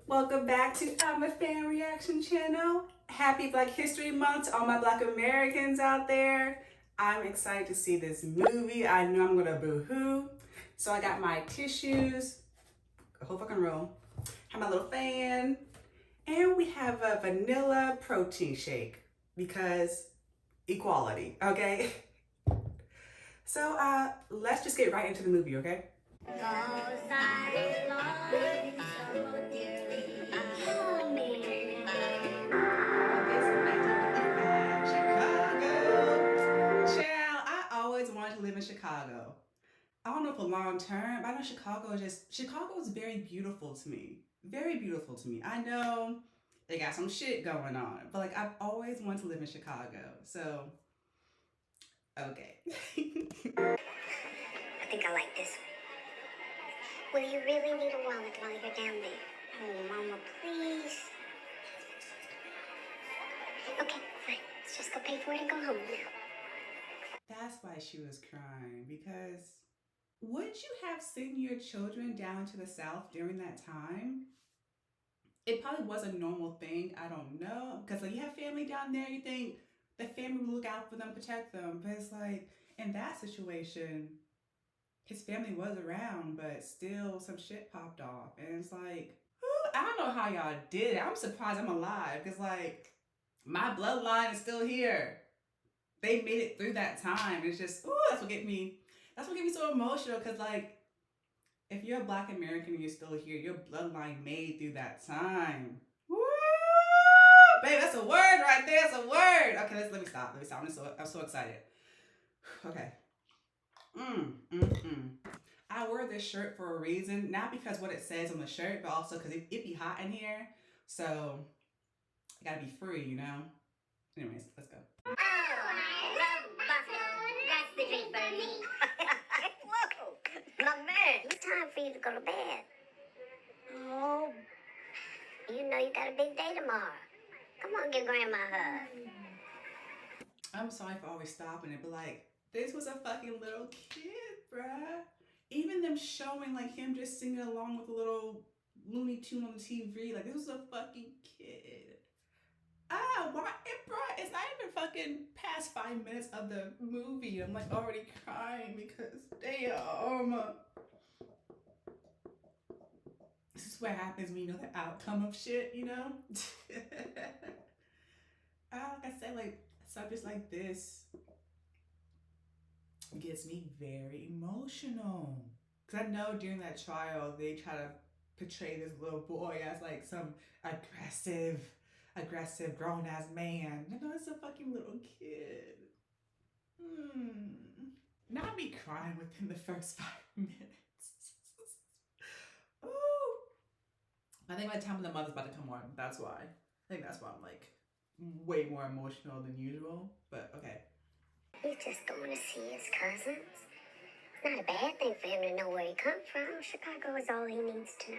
Welcome back to imaFann Reaction Channel. Happy Black History Month to all my Black Americans out there. I'm excited to see this movie. I know I'm gonna boo-hoo. So I got my tissues, a whole fucking roll. Have my little fan. And we have a vanilla protein shake because equality, okay? So let's just get right into the movie, okay? Live in Chicago. I don't know for long term, but I know Chicago is very beautiful to me. Very beautiful to me. I know they got some shit going on, but like I've always wanted to live in Chicago. So, okay. I think I like this one. Will you really need a wallet while you're down there? Oh, Mama, please. Okay, fine. Let's just go pay for it and go home now. That's why she was crying, because would you have sent your children down to the South during that time? It probably was a normal thing. I don't know. Because like you have family down there, you think the family will look out for them, protect them. But it's like in that situation, his family was around, but still some shit popped off. And it's like, I don't know how y'all did it. I'm surprised I'm alive. Because like my bloodline is still here. They made it through that time. It's just, that's what get me so emotional. Because like if you're a Black American and you're still here, your bloodline made through that time. Woo! Babe, that's a word right there. That's a word. Okay, let me stop. I'm so excited. Okay. I wore this shirt for a reason. Not because what it says on the shirt, but also because it be hot in here. So, I gotta be free, you know? Anyways, let's go. Oh, I love buffalo. That's the drink for me. Whoa, my man. It's time for you to go to bed. Oh, you know you got a big day tomorrow. Come on, give Grandma a hug. I'm sorry for always stopping it, but like, this was a fucking little kid, bruh. Even them showing like him just singing along with a little Looney Tune on the TV, like this was a fucking kid. Why, bruh? It's not even fucking past 5 minutes of the movie. I'm like already crying because damn. This is what happens when you know the outcome of shit, you know? Like I said, like subjects like this gets me very emotional. Because I know during that trial, they try to portray this little boy as like some aggressive grown-ass man. No, it's a fucking little kid. Not me crying within the first 5 minutes. Ooh. I think by the time the mother's about to come on, that's why. I think that's why I'm like way more emotional than usual. But okay. He's just going to see his cousins. It's not a bad thing for him to know where he comes from. Chicago is all he needs to know.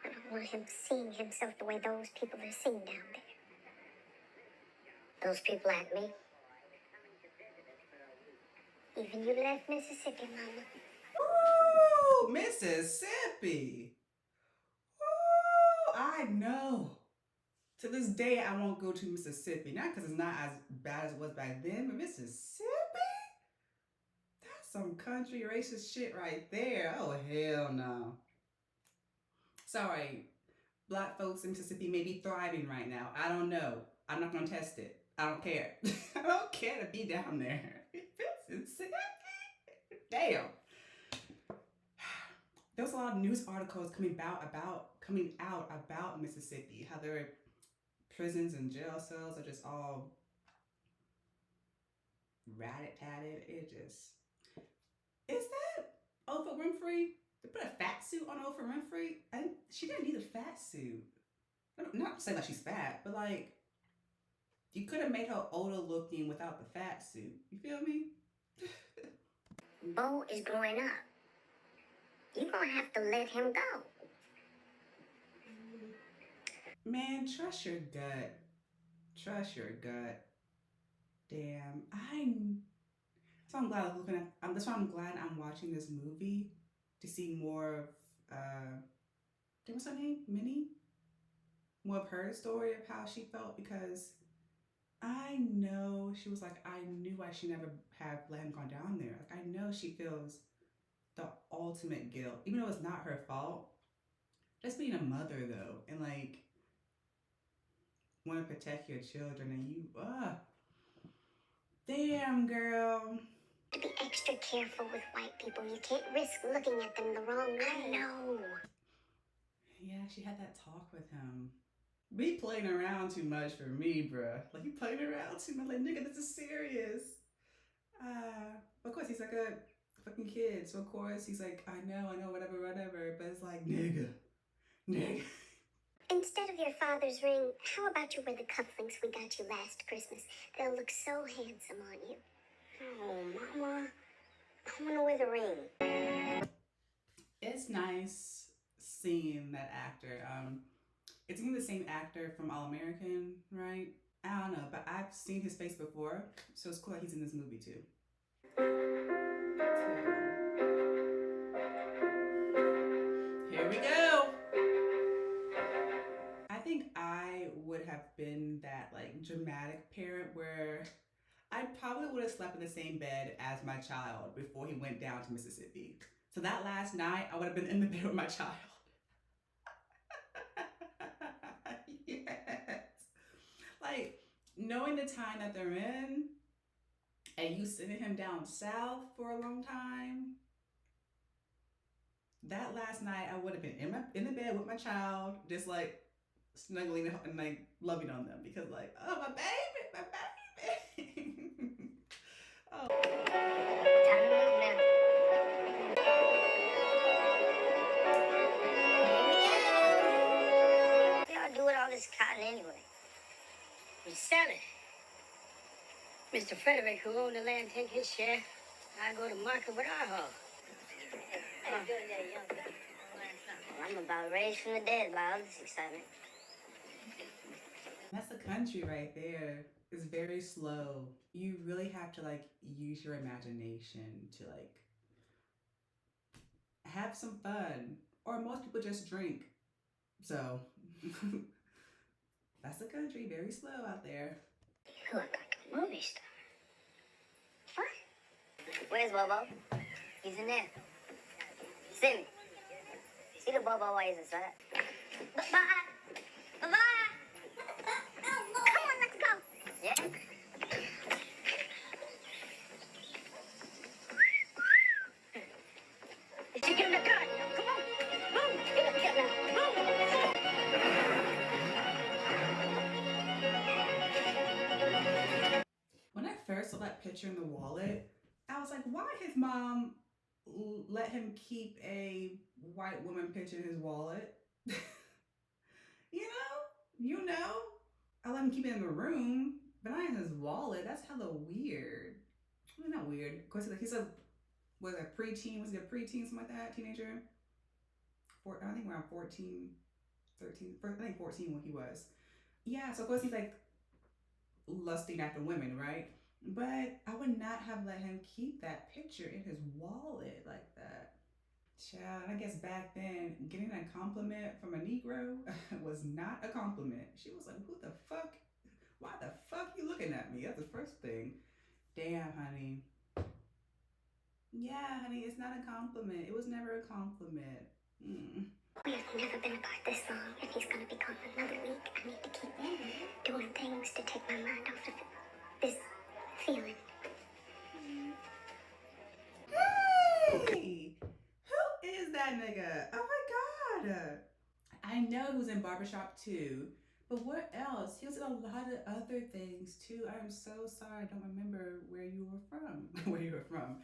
I don't want him seeing himself the way those people are seen down there. Those people like me. Even you left Mississippi, Mama. Ooh, Mississippi. Ooh, I know. To this day, I won't go to Mississippi. Not because it's not as bad as it was back then, but Mississippi? That's some country racist shit right there. Oh, hell no. Sorry, Black folks in Mississippi may be thriving right now. I don't know. I'm not going to test it. I don't care. I don't care to be down there. Mississippi? Damn. There was a lot of news articles coming out about Mississippi, how their prisons and jail cells are just all rat-tatted. It just, is that Oprah Winfrey? They put a fat suit on Oprah Winfrey. She didn't need a fat suit. I'm not saying that she's fat, but like, you could have made her older looking without the fat suit. You feel me? Bo is growing up. You're gonna have to let him go. Man, trust your gut. Trust your gut. Damn, so I'm glad that's why I'm glad I'm watching this movie to see more of what's her name? Minnie? More of her story of how she felt because I know she was like, I knew I should never have let him gone down there. Like, I know she feels the ultimate guilt, even though it's not her fault. Just being a mother, though, and like, want to protect your children, and you, damn, girl. To be extra careful with white people. You can't risk looking at them the wrong way. I know. Yeah, she had that talk with him. Be playing around too much for me, bruh. Like, you playing around too much. Like, nigga, this is serious. Of course, he's like a fucking kid. So, of course, he's like, I know, whatever. But it's like, nigga. Instead of your father's ring, how about you wear the cufflinks we got you last Christmas? They'll look so handsome on you. Oh, Mama. I want to wear the ring. It's nice seeing that actor. It's even the same actor from All American, right? I don't know, but I've seen his face before, so it's cool that he's in this movie too. Here we go. I think I would have been that like dramatic parent where I probably would have slept in the same bed as my child before he went down to Mississippi. So that last night, I would have been in the bed with my child. Yes. Like, knowing the time that they're in, and you sending him down south for a long time, that last night I would have been in the bed with my child, just like snuggling and like loving on them because like, oh, my baby. Oh. Y'all do with all this cotton anyway? We sell it. Mr. Frederick, who owned the land, take his share. I go to market with our hoe. Well, I'm about raised from the dead by all this excitement. That's the country right there. It's very slow. You really have to like use your imagination to like have some fun. Or most people just drink. So that's the country, very slow out there. You look like a movie star. What? Where's Bobo? He's in there. Simi. See the Bobo while he's inside. Bye-bye. Bye-bye. Come on, let's go. Yeah? Did you get in the car? Come on. Move. Get up now. Move. When I first saw that picture in the wallet, I was like, why his mom let him keep a white woman picture in his wallet? You know, I let him keep it in the room, but not in his wallet. That's hella weird. I mean, not weird. Of course, he's a preteen? Was he a preteen, something like that? Teenager? I think around 14, 13. I think 14 when he was. Yeah, so of course he's like lusting after women, right? But I would not have let him keep that picture in his wallet like that. Child, I guess back then, getting a compliment from a Negro was not a compliment. She was like, who the fuck? Why the fuck you looking at me? That's the first thing. Damn, honey. Yeah, honey, it's not a compliment. It was never a compliment. We have never been apart this long, and he's gonna be gone another week. I need to keep doing things to take my mind off of this feeling. Hey! Who is that nigga? Oh my god! I know he was in Barbershop too, but what else? He was in a lot of other things too. I'm so sorry, I don't remember where you were from. Where you were from.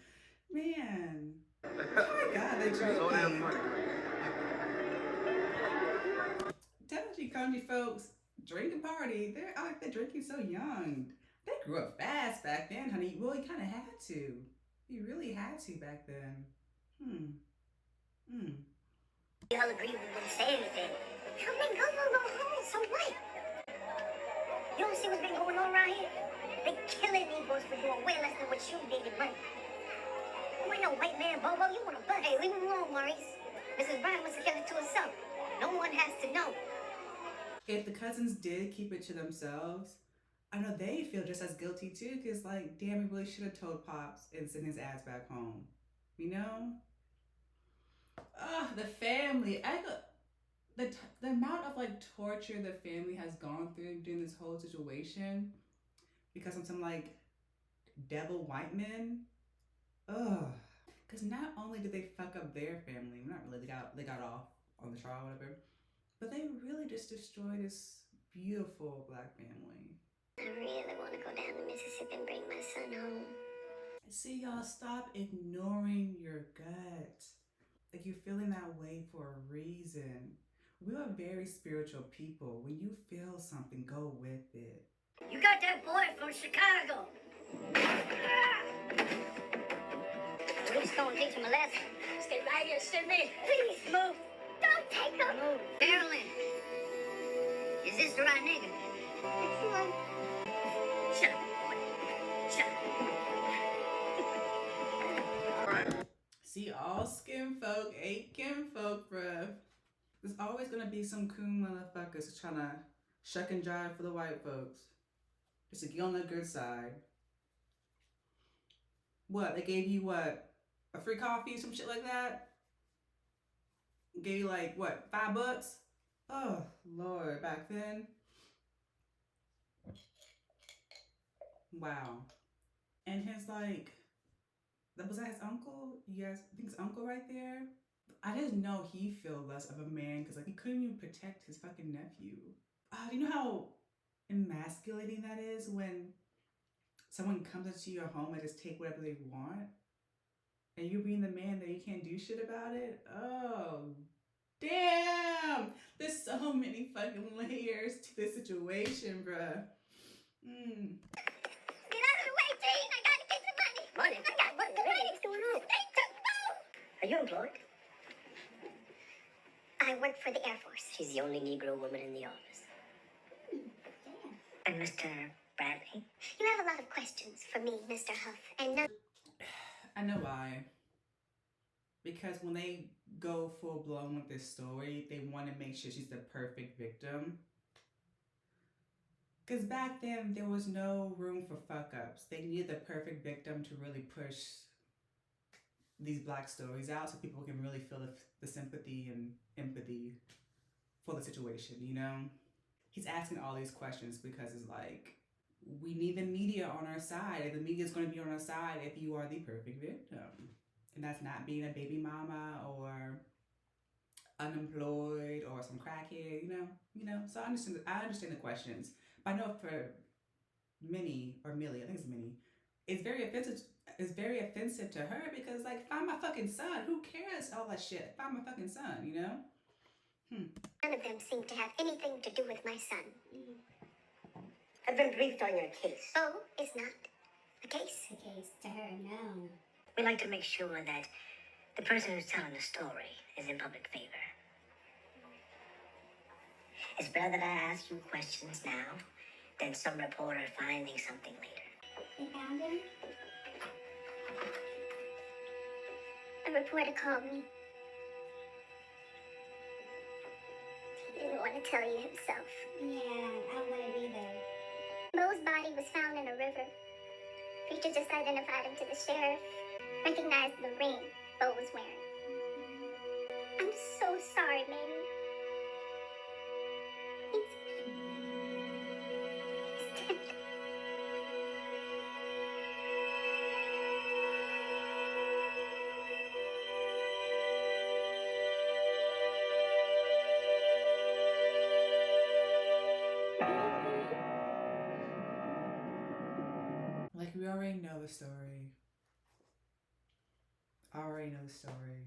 Man. Oh my god, they drinking. Tell you country folks, drinking party, they're drinking so young. They grew up fast back then, honey. Well, you kind of had to. You really had to back then. Y'all agree we wouldn't say anything. Help me go home, so what? You don't see what's been going on around here? They killing Negroes for doing way less than what you did in money. You ain't no white man, Bobo. You want to butt. Hey, leave him alone, Maurice. Mrs. Brown must have kept it to herself. No one has to know. If the cousins did keep it to themselves, I know they feel just as guilty too, because like, damn, we really should have told Pops and sent his ass back home. You know? Ugh, the family. The amount of like torture the family has gone through during this whole situation because of some like devil white men. Ugh. Because not only did they fuck up their family, not really, they got off on the trial or whatever, but they really just destroyed this beautiful black family. I really want to go down to Mississippi and bring my son home. See, y'all, stop ignoring your gut. Like, you're feeling that way for a reason. We are very spiritual people. When you feel something, go with it. You got that boy from Chicago. We're just gonna teach him a lesson. Stay right here, Sydney. Please, Move. don't take him. Move. Jalyn, is this the right nigga? It's one. Shut up, boy. Shut up. See, all skin folk ain't kinfolk, bruh. There's always gonna be some coon motherfuckers trying to shuck and jive for the white folks. Just to get on the good side. What, they gave you what? A free coffee, some shit like that? Gave you like, what, $5? Oh, Lord, back then. Wow. And his like, was that his uncle? You guys think his uncle right there? I didn't know he feel less of a man because like he couldn't even protect his fucking nephew. Do you know how emasculating that is when someone comes into your home and just take whatever they want? And you being the man that you can't do shit about it? Oh, damn! There's so many fucking layers to this situation, bruh. Get out of the way, Jane. I gotta get the money. Money? I got money. What's going on? They took both. Are you employed? I work for the Air Force. She's the only Negro woman in the office. And Mr. Bradley? You have a lot of questions for me, Mr. Huff, and none. I know why. Because when they go full blown with this story, they want to make sure she's the perfect victim. Because back then, there was no room for fuck ups. They needed the perfect victim to really push these black stories out so people can really feel the sympathy and empathy for the situation, you know? He's asking all these questions because it's like, we need the media on our side. And the media is going to be on our side if you are the perfect victim. And that's not being a baby mama or unemployed or some crackhead, you know. So I understand the questions. But I know for Minnie or Millie, I think it's Minnie, it's very offensive. It's very offensive to her because like, find my fucking son. Who cares all that shit? Find my fucking son, you know. None of them seem to have anything to do with my son. I've been briefed on your case. Oh, it's not a case. The case to her, no. We like to make sure that the person who's telling the story is in public favor. It's better that I ask you questions now than some reporter finding something later. They found him? A reporter called me. He didn't want to tell you himself. Yeah, I don't want it either. Mo's body was found in a river. Preacher just identified him to the sheriff. Recognized the ring Bo was wearing. I'm so sorry, Mamie. He's dead. Like, we already know the story. I already know the story.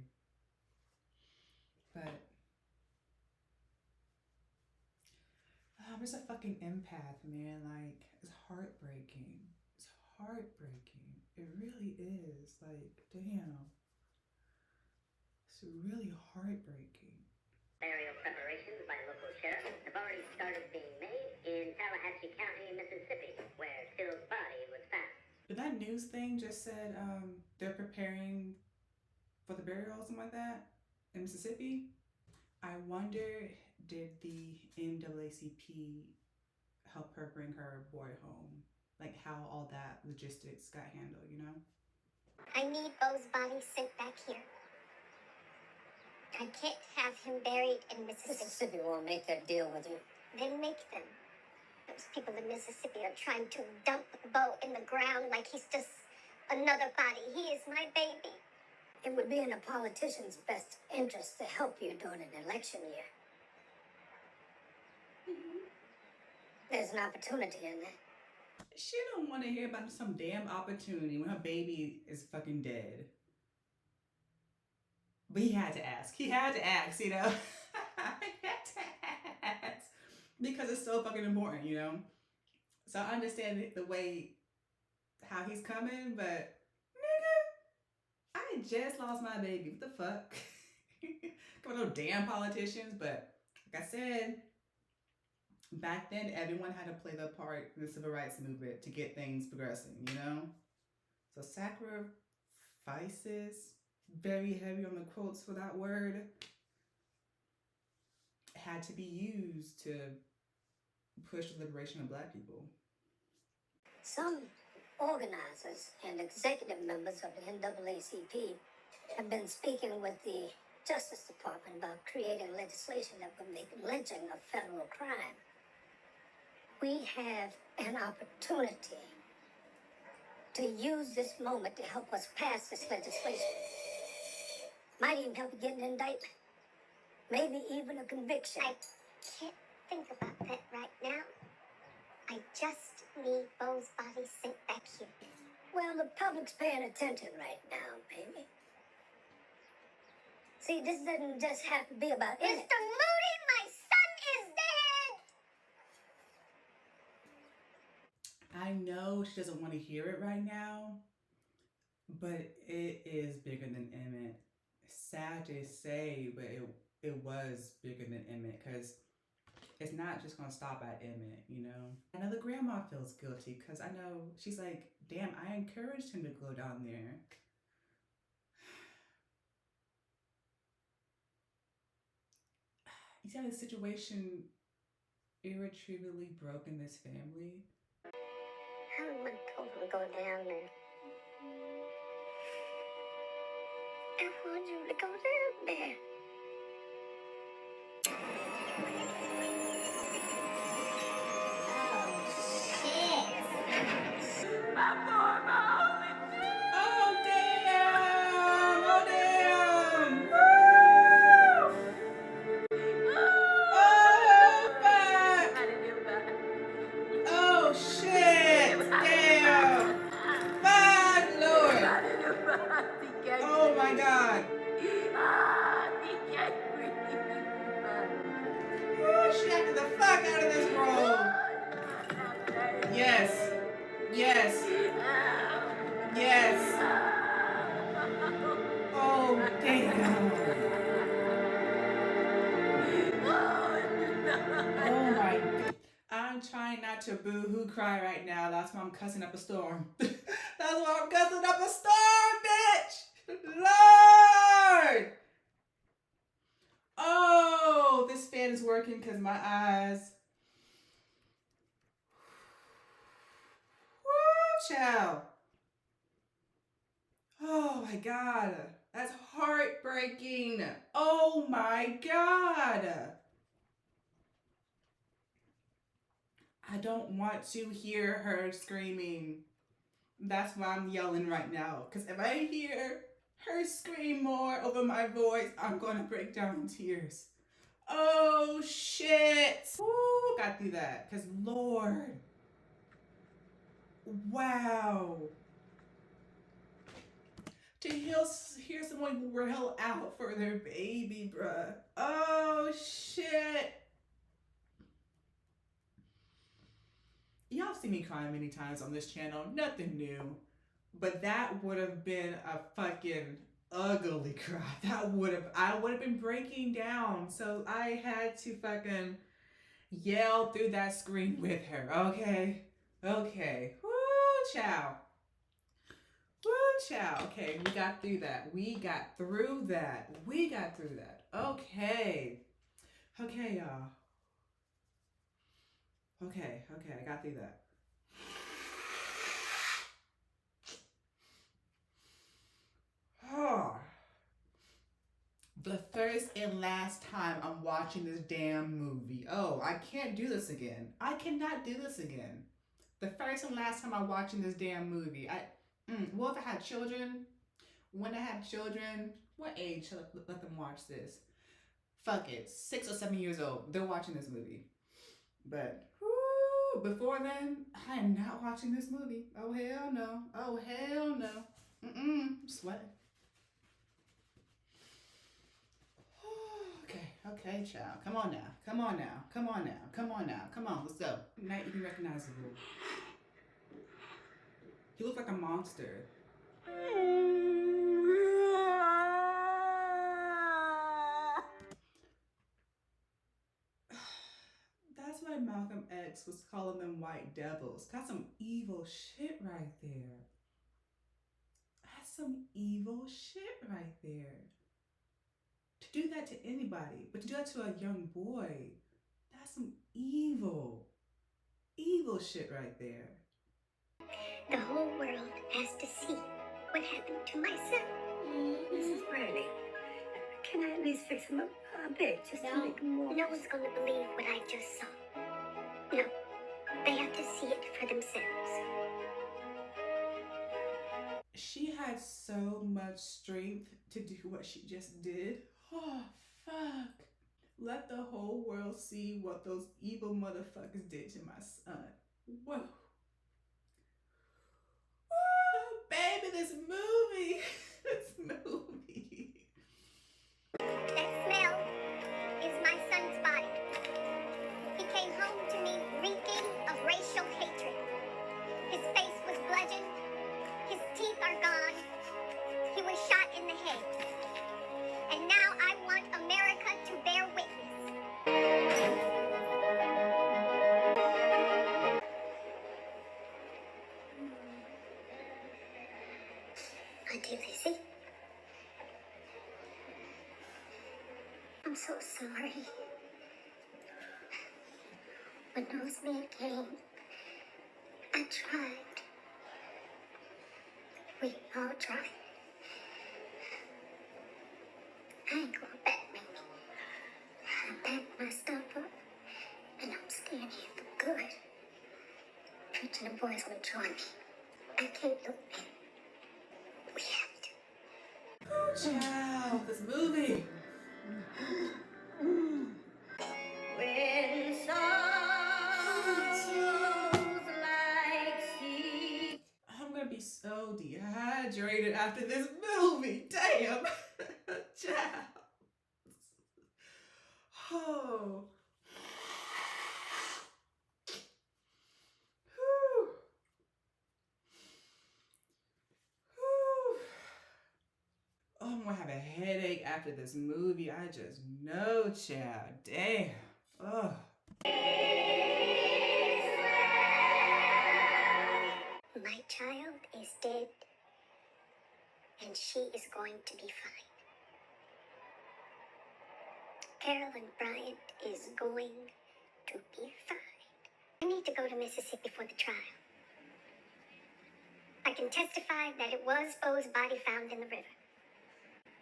But I'm just a fucking empath, man. Like, it's heartbreaking. It's heartbreaking. It really is. Like, damn. It's really heartbreaking. Burial preparations by local sheriff have already started being made in Tallahatchie County, Mississippi, where Till's body was found. But that news thing just said they're preparing for the burial or something like that in Mississippi. I wonder, did the NAACP help her bring her boy home? Like how all that logistics got handled, you know? I need Bo's body sent back here. I can't have him buried in Mississippi. Mississippi won't make that deal with you. Then make them. Those people in Mississippi are trying to dump Bo in the ground like he's just another body. He is my baby. It would be in a politician's best interest to help you during an election year. There's an opportunity in that. She don't want to hear about some damn opportunity when her baby is fucking dead. But he had to ask. He had to ask, you know? He had to ask. Because it's so fucking important, you know? So I understand the way, how he's coming, but nigga, I just lost my baby. What the fuck? Come on, no damn politicians, but like I said, back then everyone had to play their part in the civil rights movement to get things progressing, you know? So sacrifices, very heavy on the quotes for that word, had to be used to push the liberation of Black people. Some organizers and executive members of the NAACP have been speaking with the Justice Department about creating legislation that would make lynching a federal crime. We have an opportunity to use this moment to help us pass this legislation. Might even help you get an indictment. Maybe even a conviction. I can't think about that right now. I just need Bo's body sent back here. Well, the public's paying attention right now, baby. See, this doesn't just have to be about Mr. Moody, my son is dead! I know she doesn't want to hear it right now, but it is bigger than Emmett. Sad to say, but it was bigger than Emmett, because it's not just going to stop at Emmett, you know? I know the grandma feels guilty, because I know she's like, damn, I encouraged him to go down there. You see how the situation irretrievably broke in this family? I don't want to told him to go down there. I want you to go down there. Oh, damn! Oh, damn! Woo! Oh, fuck! Oh, shit! Damn! Fuck, Lord! Oh, my God! Woo, she acted the fuck out of this role! Yes! Yes! Yes! Oh, damn! Oh my God. I'm trying not to boo-hoo cry right now. That's why I'm cussing up a storm. That's why I'm cussing up a storm, bitch! Lord! Oh, this fan is working because my eyes. Woo, child. Oh my God. That's heartbreaking. Oh my God. I don't want to hear her screaming. That's why I'm yelling right now. Because if I hear her scream more over my voice, I'm going to break down in tears. Oh, shit. Woo, got through that. Because, Lord. Wow. To hear someone wail out for their baby, bruh. Oh, shit. Y'all see me crying many times on this channel. Nothing new. But that would have been a fucking ugly cry. I would have been breaking down. So I had to fucking yell through that screen with her. Okay? Okay. Woo, chow. Woo, chow. Okay, we got through that. We got through that. Okay. Okay, y'all. Okay, I got through that. Oh. The first and last time I'm watching this damn movie. Oh, I can't do this again. I cannot do this again. The first and last time I'm watching this damn movie. Well, if I had children, when I have children, what age should I let them watch this? Fuck it, 6 or 7 years old. They're watching this movie. But whoo, before then, I am not watching this movie. Oh hell no. Oh hell no. I'm sweating. Okay, child. Come on now. Come on, let's go. Not even recognizable. He looked like a monster. That's why Malcolm X was calling them white devils. Got some evil shit right there. That's some evil shit right there. To do that to anybody, but to do that to a young boy, that's some evil shit right there. The whole world has to see what happened to my son. Mrs. Brandy, can I at least fix him up a bit, just to make him more? No one's going to believe what I just saw. No, they have to see it for themselves. She had so much strength to do what she just did. Oh, fuck. Let the whole world see what those evil motherfuckers did to my son. Whoa. Whoa, baby, this movie. That smell is my son's body. He came home to me reeking of racial hatred. His face was bludgeoned. His teeth are gone. He was shot in the head. And now I want America to bear witness. Auntie Lizzie, I'm so sorry. When those men came, I tried. We all tried. I ain't going back, Mamie. I packed my stuff up, and I'm staying here for good. Rich and the boys will join me. I can't look back. We have to. Child, this movie. When sorrows like sea. I'm gonna be so dehydrated after this movie. Damn. Child. Oh. Whew. Whew. Oh, I'm gonna have a headache after this movie. I just know, child. Damn. Ugh. My child is dead, and she is going to be fine. Carolyn Bryant is going to be fine. I need to go to Mississippi for the trial. I can testify that it was Bo's body found in the river.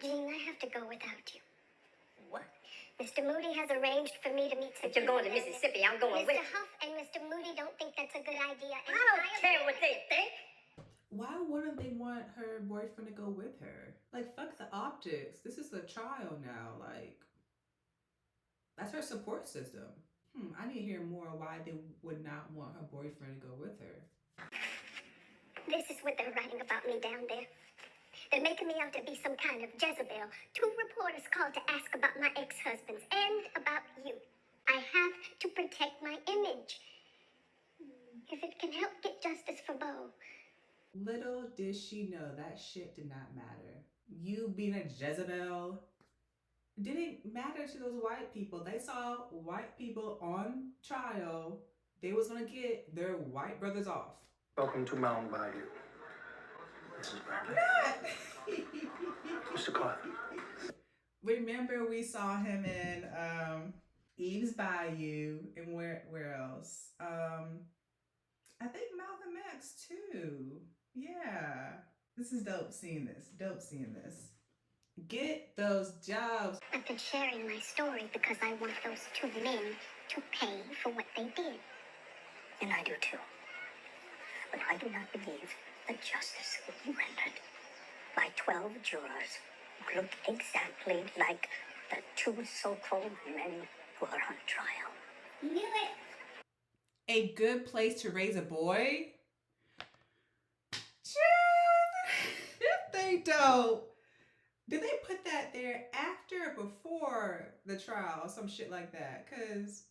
Jean, I have to go without you. What? Mr. Moody has arranged for me to meet some If you're going to Mississippi, I'm going with Mr. you. Huff and Mr. Moody don't think that's a good idea. I don't care what they think. Why wouldn't they want her boyfriend to go with her? Like, fuck the optics. This is a trial now. Like, that's her support system. I need to hear more why they would not want her boyfriend to go with her. This is what they're writing about me down there. They're making me out to be some kind of Jezebel. 2 reporters called to ask about my ex-husbands and about you. I have to protect my image. If it can help get justice for Bo. Little did she know that shit did not matter. You being a Jezebel didn't matter to those white people. They saw white people on trial. They was gonna get their white brothers off. Welcome to Mountain Bayou. Mrs. Bradley. Mr. Carter. Remember we saw him in Eve's Bayou, and where else? I think Malcolm X too. Yeah. This is dope seeing this. Dope seeing this. Get those jobs. I've been sharing my story because I want those two men to pay for what they did. And I do too. But I do not believe the justice will be rendered by 12 jurors who look exactly like the two so-called men who are on trial. You knew it. A good place to raise a boy? They don't. Did they put that there after or before the trial or some shit like that? Cause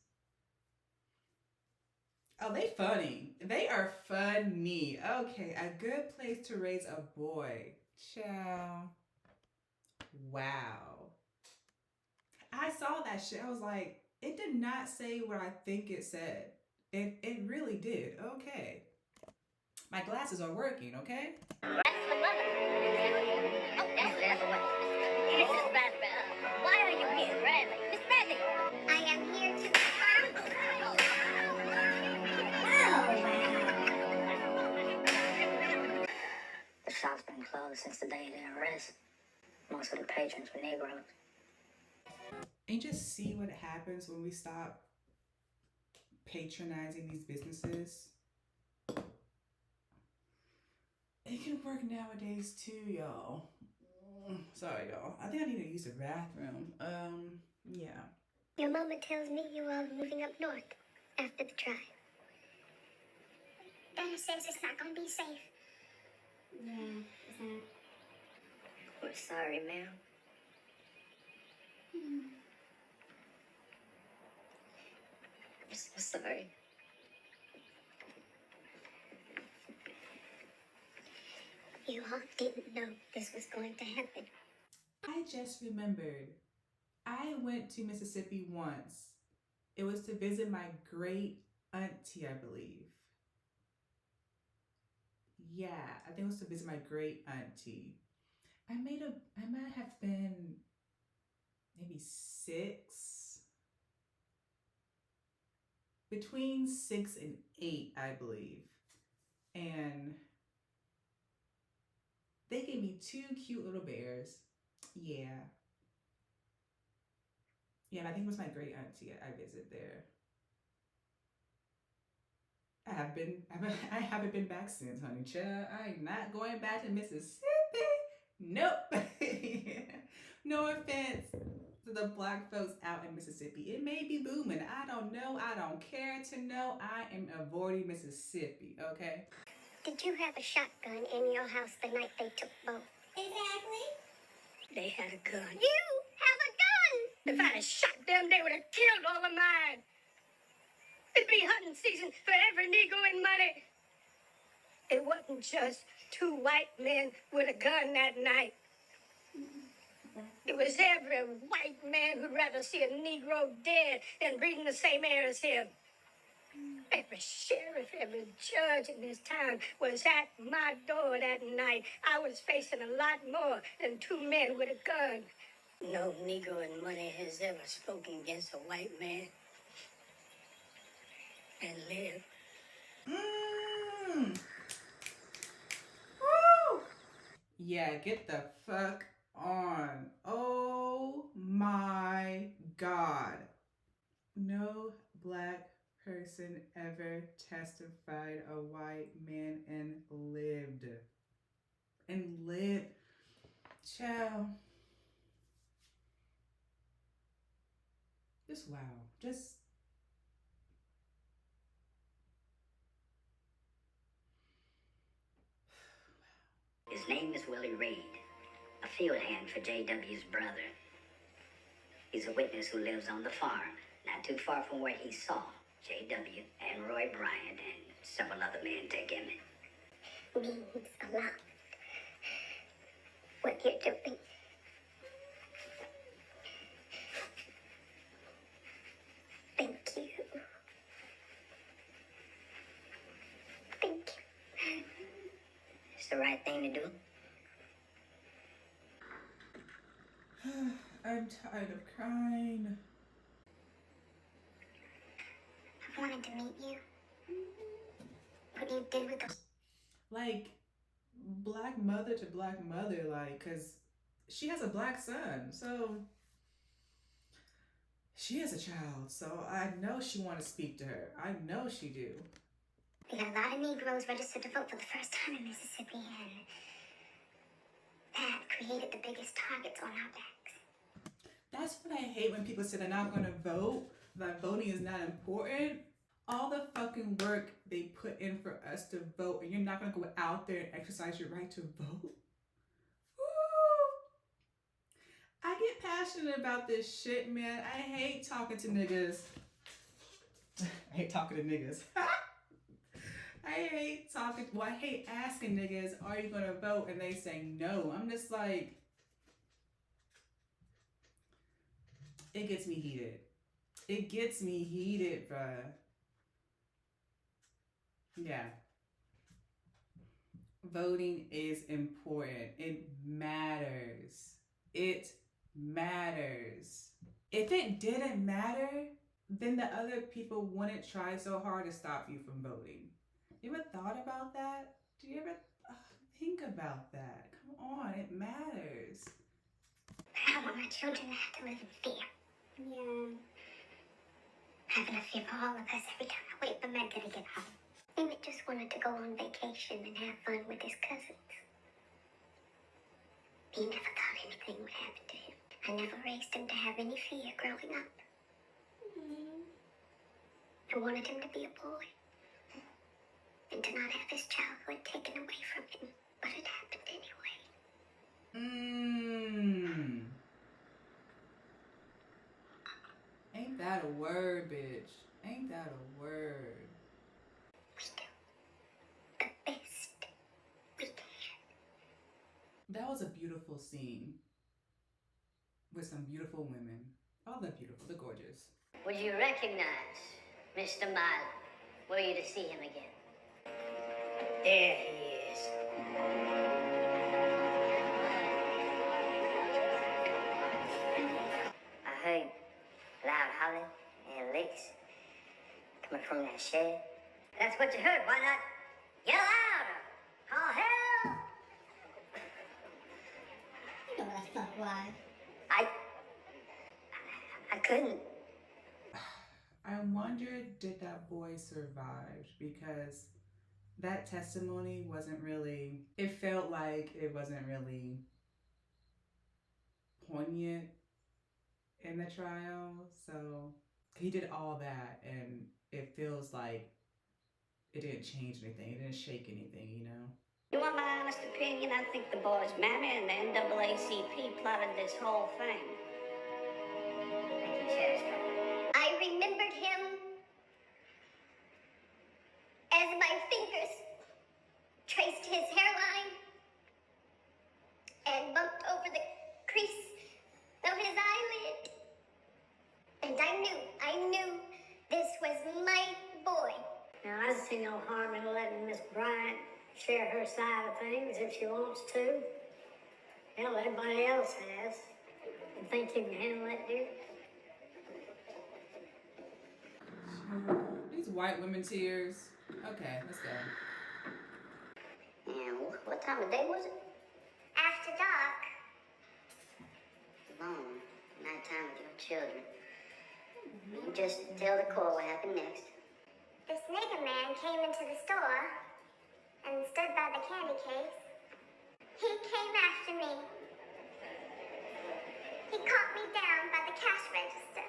oh, they funny. They are funny. Okay, a good place to raise a boy. Ciao. Wow. I saw that shit. I was like, it did not say what I think it said. It really did. Okay. My glasses are working, okay? That's the mother. Oh, that's the other one. Mrs. Bradley. Why are you here, Bradley? Miss Bradley. I am here to... The shop's been closed since the day of the arrest. Most of the patrons were Negroes. And just see what happens when we stop patronizing these businesses. It can work nowadays too, y'all. Sorry, y'all. I think I need to use the bathroom. Yeah. Your mama tells me you are moving up north after the trial. Dana says it's not gonna be safe. Yeah, it's not. We're sorry, ma'am. I'm so sorry. You all didn't know this was going to happen. I just remembered. I went to Mississippi once. It was to visit my great auntie, I believe. Yeah, I think it was to visit my great auntie. I might have been maybe 6. Between 6 and 8, I believe. And they gave me 2 cute little bears. Yeah. Yeah, and I think it was my great auntie I visited there. I haven't been back since, honey. Child, I ain't not going back to Mississippi. Nope. No offense to the black folks out in Mississippi. It may be booming. I don't know. I don't care to know. I am avoiding Mississippi, okay? Did you have a shotgun in your house the night they took Bo? Exactly. They had a gun. You have a gun! If I'd have shot them, they would have killed all of mine. It'd be hunting season for every Negro in money. It wasn't just 2 white men with a gun that night. It was every white man who'd rather see a Negro dead than breathing the same air as him. Every sheriff, every judge in this town was at my door that night. I was facing a lot more than 2 men with a gun. No Negro in money has ever spoken against a white man and lived. Woo! Yeah, get the fuck on. Oh my God. No black person ever testified a white man and lived. And lived. Child. Just wow. Just. His name is Willie Reed, a field hand for J.W.'s brother. He's a witness who lives on the farm, not too far from where he saw J.W. and Roy Bryant and several other men take Emmett. Means a lot. What you're doing. Thank you. Thank you. It's the right thing to do. I'm tired of crying. wanted to meet you. What you did with the... Like, black mother to black mother, like, because she has a black son, so she has a child, so I know she want to speak to her. I know she do. We got a lot of Negroes registered to vote for the first time in Mississippi, and that created the biggest targets on our backs. That's what I hate when people say they're not going to vote, that voting is not important. All the fucking work they put in for us to vote, and you're not going to go out there and exercise your right to vote? Woo! I get passionate about this shit, man. I hate talking to niggas. I hate talking to niggas. I hate asking niggas, are you going to vote? And they say no. I'm just like, it gets me heated. It gets me heated, bruh. Yeah. Voting is important. It matters. It matters. If it didn't matter, then the other people wouldn't try so hard to stop you from voting. You ever thought about that? Do you ever think about that? Come on, it matters. I don't want my children to have to live in fear. Yeah. Having a fear for all of us every time I wait for Mecca to get home. Emmett just wanted to go on vacation and have fun with his cousins. He never thought anything would happen to him. I never raised him to have any fear growing up. I wanted him to be a boy. And to not have his childhood taken away from him. But it happened anyway. Ain't that a word, bitch? Ain't that a word? We do the best we can. That was a beautiful scene with some beautiful women. All the beautiful, the gorgeous. Would you recognize Mr. Miley were you to see him again? There he is. I heard loud hollering and licks coming from that shed. That's what you heard. Why not yell louder? Call hell! You know what I thought, why? I couldn't. I wonder, did that boy survive? Because that testimony wasn't really, it felt like it wasn't really poignant in the trial. So he did all that and it feels like it didn't change anything. It didn't shake anything, you know? You want my honest opinion? I think the boy's mammy and the NAACP plotted this whole thing. Thank you, Chester. I remembered him as my fingers traced his hairline and bumped over the crease of his eyelid. And I knew this was my boy. Now, I see no harm in letting Miss Bryant share her side of things if she wants to. Hell, everybody else has. You think you can handle that, dear? These white women tears. Okay, let's go. And what time of day was it? After dark. Long nighttime with your children. You just tell the court what happened next. This nigger man came into the store and stood by the candy case. He came after me. He caught me down by the cash register.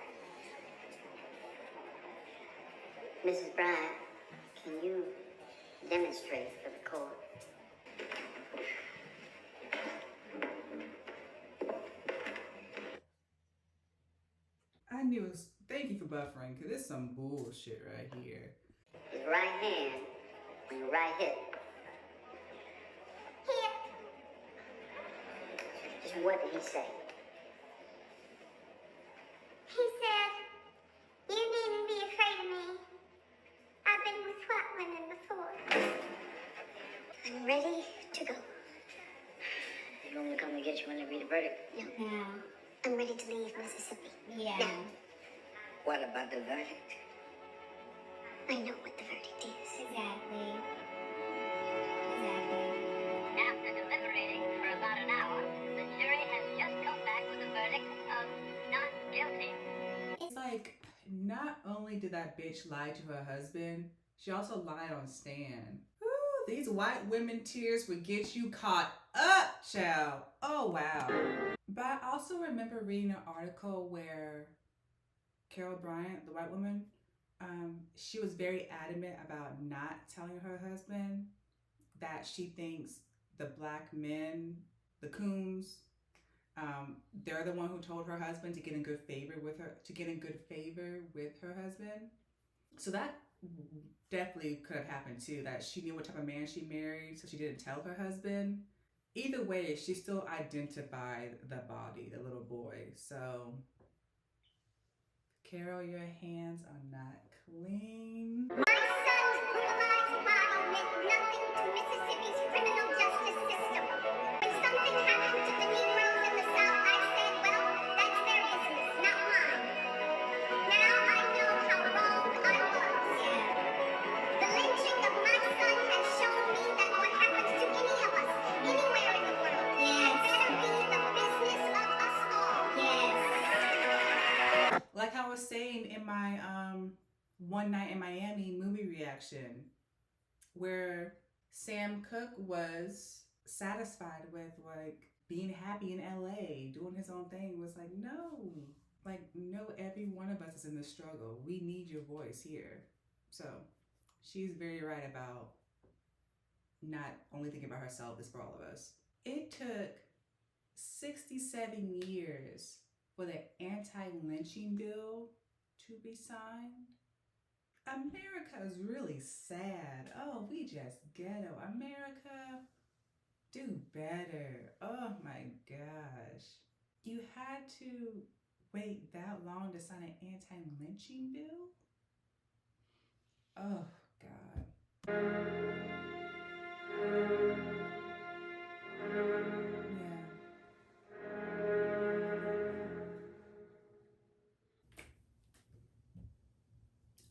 Mrs. Bryant, can you demonstrate for the court? I knew it was, thank you for buffering, because it's some bullshit right here. His right hand on your right hip. Here. Just what did he say? He said, "You needn't be afraid of me. I've been with white women before. I'm ready to go." You want me to come and get you when they read the verdict? No, Yeah. I'm ready to leave Mississippi. Yeah. Now. What about the verdict? I know what the verdict is. Exactly. After deliberating for about an hour, the jury has just come back with a verdict of not guilty. It's like, not only did that bitch lie to her husband, she also lied on stand. Ooh, these white women tears would get you caught up, child. Oh, wow. But I also remember reading an article where Carol Bryant, the white woman, she was very adamant about not telling her husband that she thinks the black men, the coons, they're the one who told her husband to get in good favor with her, husband. So that definitely could have happened too, that she knew what type of man she married, so she didn't tell her husband. Either way, she still identified the body, the little boy. So, Carol, your hands are not clean. My son's brutalized body meant nothing to Mississippi's criminal justice system. When something happened to the Negroes in the South, I said, well, that's their business, not mine. Now I know how wrong I was. The lynching of my son has shown me that what happens to any of us, anywhere in the world, had better be the business of us all. Like I was saying in my One Night in Miami movie reaction, where Sam Cooke was satisfied with like being happy in LA, doing his own thing, was like, no, every one of us is in the struggle. We need your voice here. So she's very right about not only thinking about herself, it's for all of us. It took 67 years for the anti-lynching bill to be signed. America is really sad. Oh, we just ghetto. America, do better. Oh my gosh. You had to wait that long to sign an anti-lynching bill? Oh God. Yeah.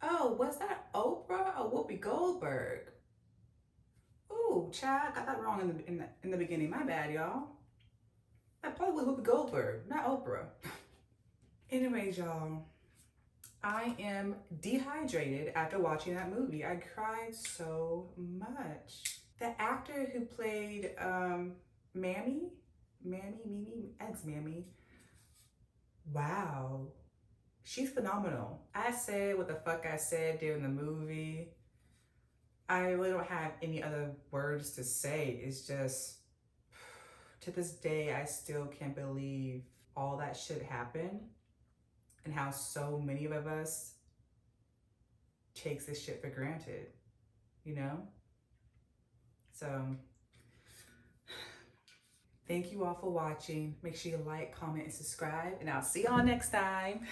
Oh, was that Oprah or Whoopi Goldberg? Ooh, child, got that wrong in the beginning. My bad, y'all. That probably was Whoopi Goldberg, not Oprah. Anyways, y'all, I am dehydrated after watching that movie. I cried so much. The actor who played Mamie, ex-Mamie, wow, she's phenomenal. I said what the fuck I said during the movie. I really don't have any other words to say. It's just, to this day, I still can't believe all that shit happened and how so many of us takes this shit for granted, you know? So, thank you all for watching. Make sure you like, comment, and subscribe, and I'll see y'all next time.